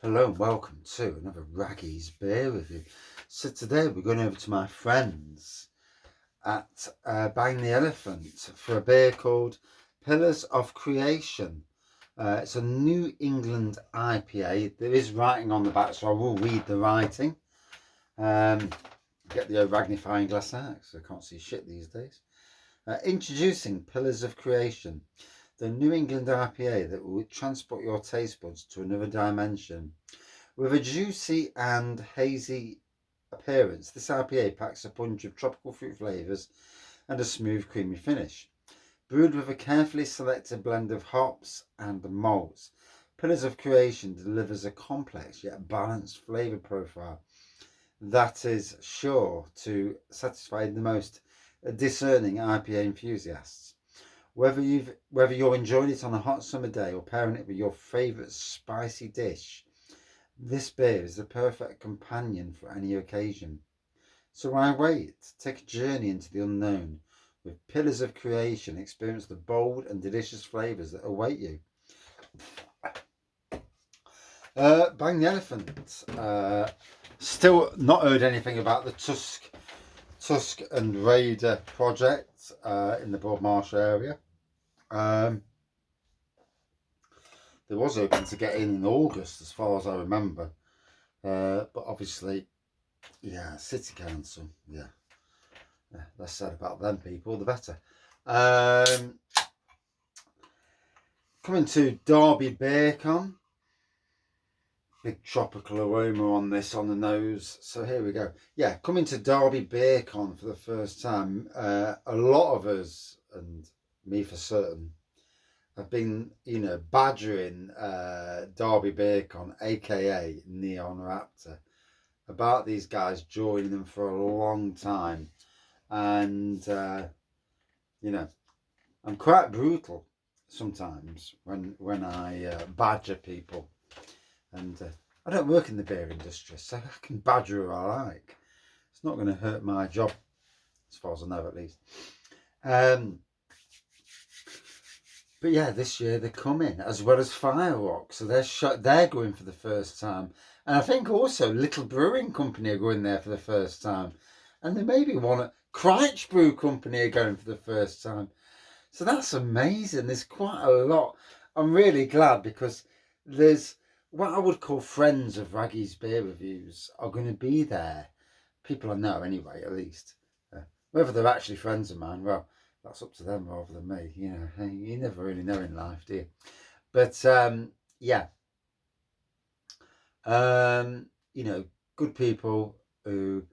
Hello and welcome to another Raggy's beer review. So today we're going over to my friends at Bang the Elephant for a beer called Pillars of Creation. It's a New England IPA. There is writing on the back, so I will read the writing. Get the magnifying glass out because I can't see shit these days. Introducing Pillars of Creation, the New England IPA that will transport your taste buds to another dimension. With a juicy and hazy appearance, this IPA packs a punch of tropical fruit flavours and a smooth, creamy finish. Brewed with a carefully selected blend of hops and malts, Pillars of Creation delivers a complex yet balanced flavour profile that is sure to satisfy the most discerning IPA enthusiasts. Whether you're enjoying it on a hot summer day or pairing it with your favourite spicy dish, this beer is the perfect companion for any occasion. So why wait? Take a journey into the unknown. With Pillars of Creation, experience the bold and delicious flavours that await you. Bang the Elephant. Still not heard anything about the Tusk and Raider project in the Broadmarsh area. There was open to get in August, as far as I remember. But obviously, yeah, City Council, yeah, less said about them people, the better. Coming to Derby BeerCon. Big tropical aroma on this on the nose. So here we go. Yeah, coming to Derby BeerCon for the first time. A lot of us, and me for certain, have been, badgering Derby BeerCon, aka Neon Raptor, about these guys joining them for a long time. And, I'm quite brutal sometimes when I badger people. And I don't work in the beer industry, so I can badger who I like. It's not going to hurt my job, as far as I know, at least. But yeah, this year they're coming, as well as Firerock. So they're going for the first time. And I think also Little Brewing Company are going there for the first time. And there may be one at Crouch Brew Company are going for the first time. So that's amazing. There's quite a lot. I'm really glad because there's what I would call friends of Raggy's Beer Reviews are going to be there. People I know anyway, at least. Whether they're actually friends of mine, well, that's up to them rather than me. You never really know in life, do you? But yeah, good people who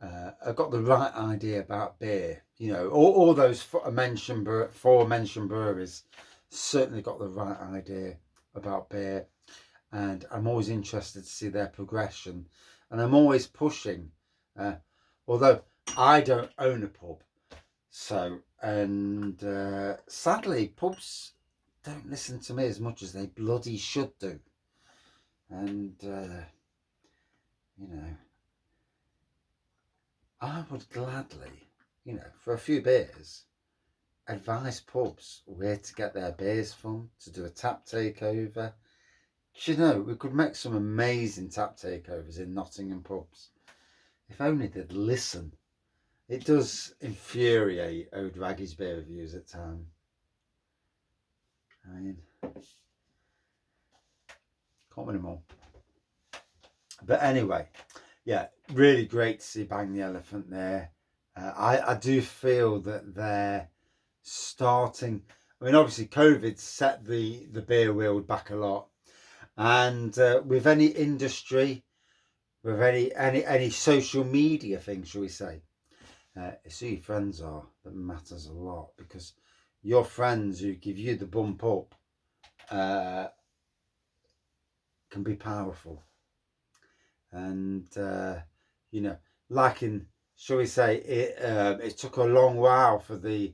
have got the right idea about beer. All those four mentioned breweries certainly got the right idea about beer, and I'm always interested to see their progression, and I'm always pushing. Although I don't own a pub. So, and sadly, pubs don't listen to me as much as they bloody should do. And, I would gladly, for a few beers, advise pubs where to get their beers from, to do a tap takeover. We could make some amazing tap takeovers in Nottingham pubs. If only they'd listen. It does infuriate old Raggy's Beer Reviews at times. I mean, can't win them all. But anyway, yeah, really great to see Bang the Elephant there. I do feel that they're starting. I mean, obviously, COVID set the beer world back a lot, and with any industry, with any social media thing, shall we say, it's who your friends are that matters a lot, because your friends who give you the bump up can be powerful. And like in, shall we say, it took a long while for the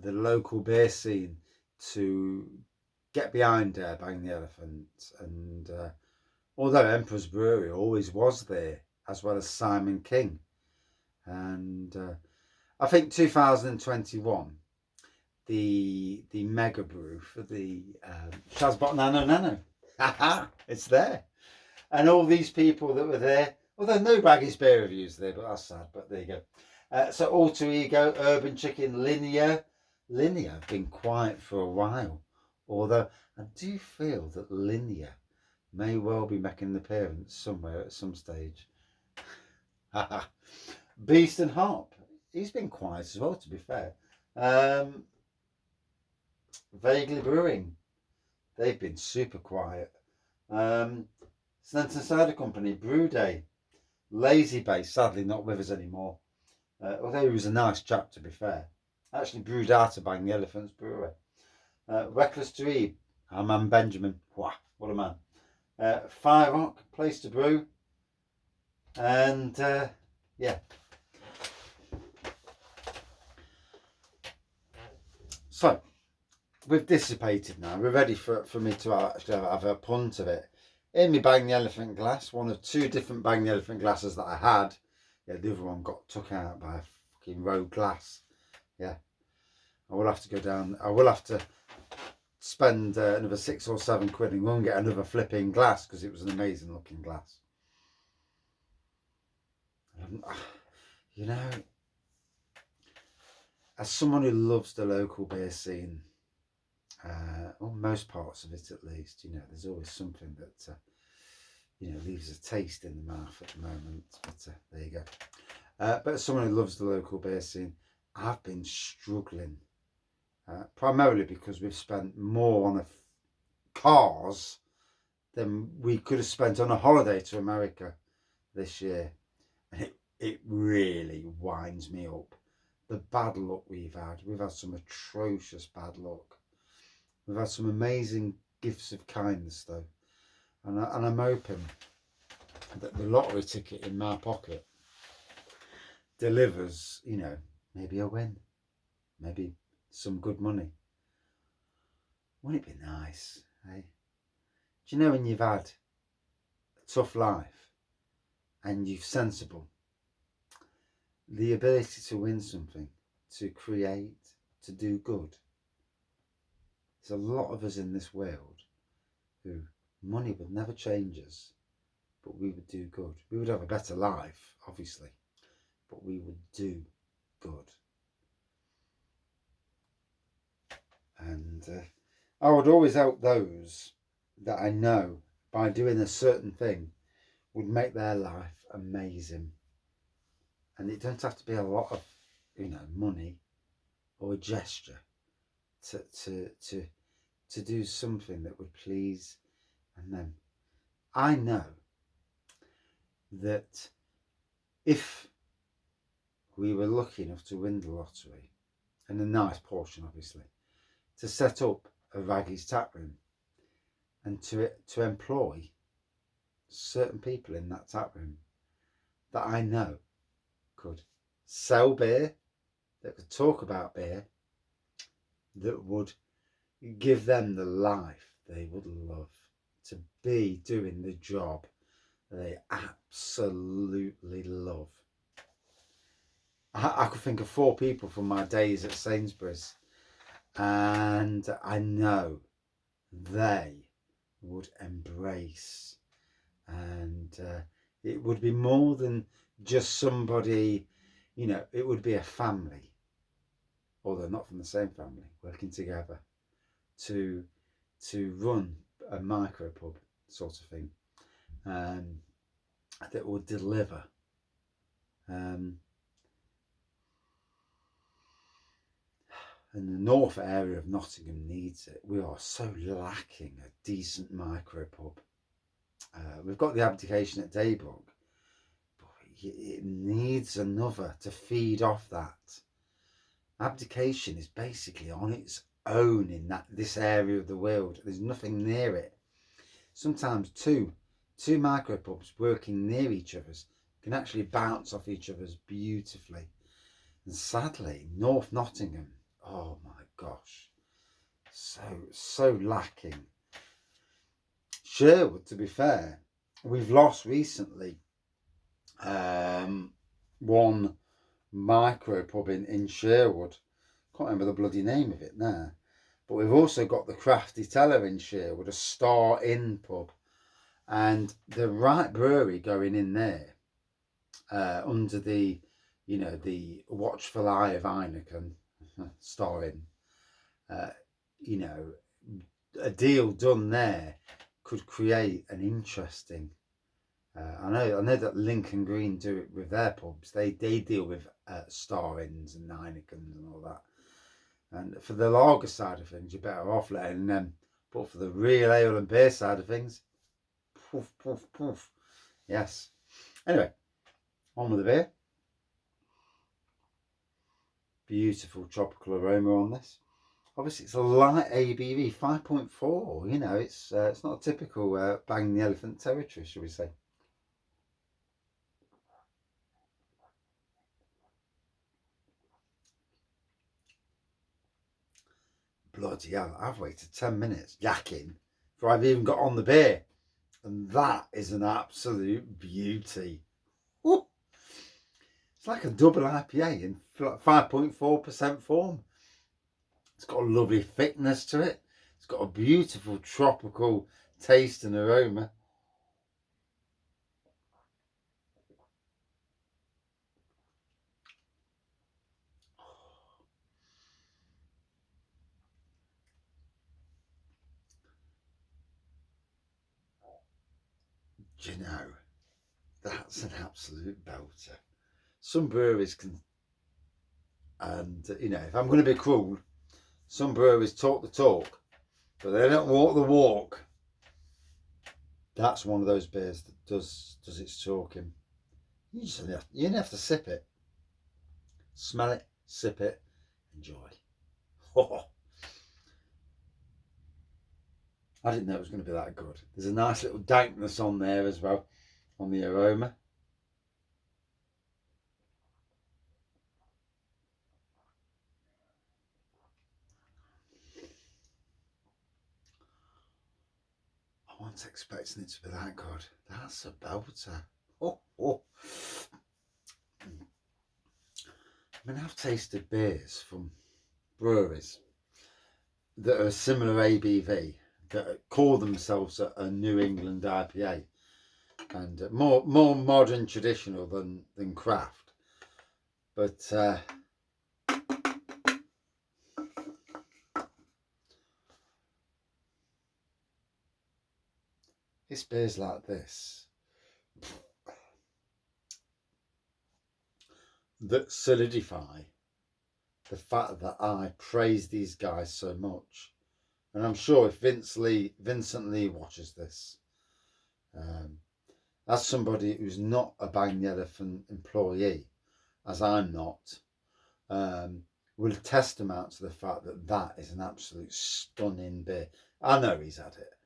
local beer scene to get behind Bang the Elephant. And although Emperor's Brewery always was there, as well as Simon King. And I think 2021, the mega brew for the Shazbot Nano Nano It's there. And all these people that were there, although no Baggies beer reviews there, but that's sad, but there you go. So Alter Ego, Urban Chicken, Linear. Linear have been quiet for a while, although I do feel that Linear may well be making an appearance somewhere at some stage. Beast and Hop, he's been quiet as well, to be fair. Vaguely Brewing, they've been super quiet. Snenton Cider Company, Brew Day, Lazy Bay, sadly not with us anymore. Although he was a nice chap, to be fair. Actually brewed out of Bang the Elephant's Brewery. Reckless to Eat, our man Benjamin. Wow, what a man. Fire Rock, Place to Brew. And yeah. So, we've dissipated now. We're ready for me to actually have a punt of it. In my Bang the Elephant glass, one of two different Bang the Elephant glasses that I had. Yeah, the other one got took out by a fucking rogue glass. Yeah. I will have to go down. I will have to spend another £6 or £7 and go and get another flipping glass because it was an amazing looking glass. You know, as someone who loves the local beer scene, or most parts of it at least, you know, there's always something that you know, leaves a taste in the mouth at the moment. But there you go. But as someone who loves the local beer scene, I've been struggling. Primarily because we've spent more on cars than we could have spent on a holiday to America this year. And it really winds me up. The bad luck we've had some atrocious bad luck. We've had some amazing gifts of kindness though. And I'm hoping that the lottery ticket in my pocket delivers, you know, maybe a win, maybe some good money. Wouldn't it be nice, eh? Do you know when you've had a tough life and you're sensible, the ability to win something, to create, to do good? There's a lot of us in this world who money would never change us, but we would do good. We would have a better life, obviously, but we would do good. And I would always help those that I know by doing a certain thing would make their life amazing. And it don't have to be a lot of, you know, money or a gesture to do something that would please. And then I know that if we were lucky enough to win the lottery, and a nice portion obviously, to set up a Raggy's tap room and to employ certain people in that tap room that I know could sell beer, that could talk about beer, that would give them the life they would love, to be doing the job they absolutely love. I could think of 4 people from my days at Sainsbury's, and I know they would embrace, and it would be more than just somebody, you know, it would be a family, although not from the same family, working together to run a micro pub sort of thing, that would deliver. And the north area of Nottingham needs it. We are so lacking a decent micro pub. We've got the Abdication at Daybrook, but it needs another to feed off that. Abdication is basically on its own in this area of the world. There's nothing near it. Sometimes two micro pubs working near each other's can actually bounce off each other's beautifully. And sadly, North Nottingham, oh my gosh, so lacking. Sherwood, to be fair, we've lost recently one micro pub in Sherwood. Can't remember the bloody name of it now, But we've also got the Crafty Teller in Sherwood, a Star Inn pub, and the right brewery going in there, under the, you know, the watchful eye of Heineken, Star Inn. You know, a deal done there could create an interesting. I know that Lincoln Green do it with their pubs. They deal with Star Inns and Heinekens and all that. And for the lager side of things, you're better off letting them. But for the real ale and beer side of things, poof, poof, poof. Yes. Anyway, on with the beer. Beautiful tropical aroma on this. Obviously, it's a light ABV, 5.4. You know, it's not a typical bang the elephant territory, shall we say? Bloody hell, I've waited 10 minutes yakking before I've even got on the beer. And that is an absolute beauty. Woo! It's like a double IPA in 5.4% form. It's got a lovely thickness to it. It's got a beautiful tropical taste and aroma. Do you know, that's an absolute belter. Some breweries can, and you know, if I'm going to be cruel, some breweries talk the talk, but they don't walk the walk. That's one of those beers that does its talking. You don't have to sip it. Smell it, sip it, enjoy. Oh, I didn't know it was going to be that good. There's a nice little dankness on there as well, on the aroma. I wasn't expecting it to be that good. That's a belter. Oh, oh. I mean, I've tasted beers from breweries that are similar ABV, that call themselves a New England IPA, and more modern, traditional than craft. But it's beers like this that solidify the fact that I praise these guys so much. And I'm sure if Vincent Lee watches this, as somebody who's not a Bang the Elephant employee, as I'm not, will testament to the fact that that is an absolute stunning beer. I know he's had it.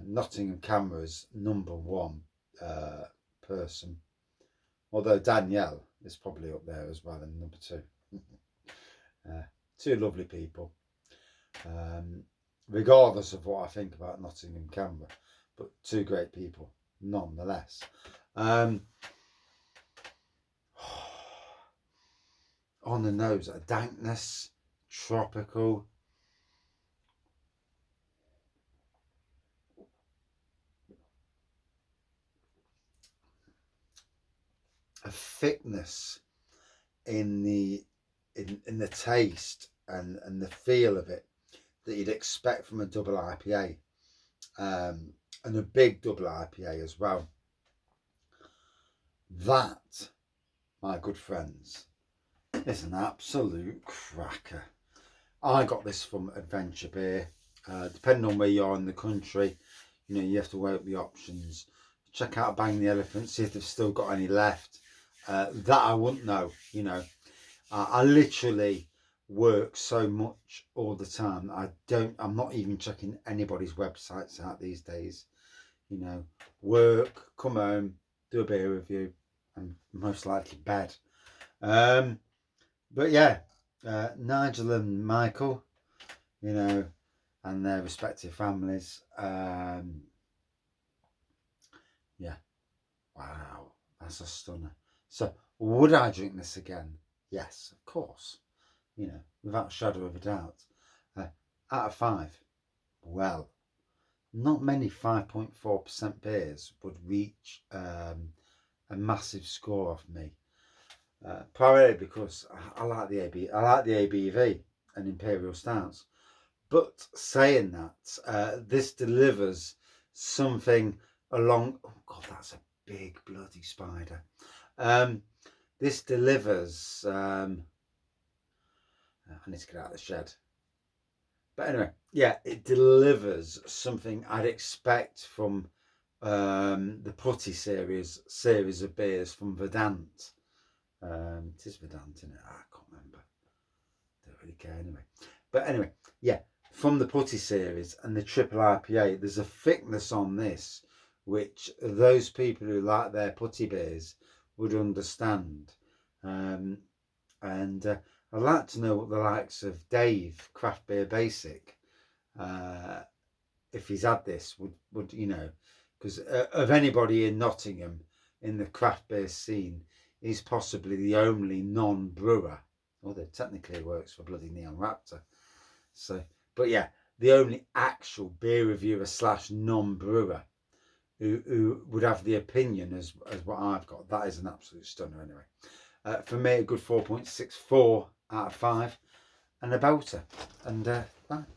Nottingham Camera's #1 person, although Danielle is probably up there as well in #2. Two lovely people, regardless of what I think about Nottingham Camera, but two great people nonetheless. On the nose, a dankness, tropical. A thickness in the taste and the feel of it that you'd expect from a double IPA, and a big double IPA as well. That, my good friends, is an absolute cracker. I got this from Adventure Beer. Depending on where you are in the country, you know, you have to weigh up the options. Check out Bang the Elephant, see if they've still got any left. That I wouldn't know, you know. I literally work so much all the time. I'm not even checking anybody's websites out these days. You know, work, come home, do a beer review, and most likely bed. But yeah, Nigel and Michael, you know, and their respective families. Yeah, wow, that's a stunner. So would I drink this again? Yes, of course. You know, without a shadow of a doubt. out of 5. Well, not many 5.4% beers would reach a massive score off me. Primarily because I like the ABV and Imperial Stouts. But saying that, this delivers something along. Oh God, that's a big bloody spider. This delivers. I need to get out of the shed. But anyway, yeah, it delivers something I'd expect from the Putty series of beers from Verdant. It is Verdant, isn't it? I can't remember. Don't really care anyway. But anyway, yeah, from the Putty series and the triple IPA, there's a thickness on this which those people who like their Putty beers would understand. And I'd like to know what the likes of Dave, Craft Beer Basic, if he's had this, would you know, because of anybody in Nottingham in the craft beer scene, he's possibly the only non-brewer, although technically he works for bloody Neon Raptor. So, but yeah, the only actual beer reviewer / non-brewer who would have the opinion as what I've got. That is an absolute stunner anyway. For me, a good 4.64 out of 5 and a belter. And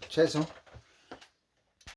cheers all.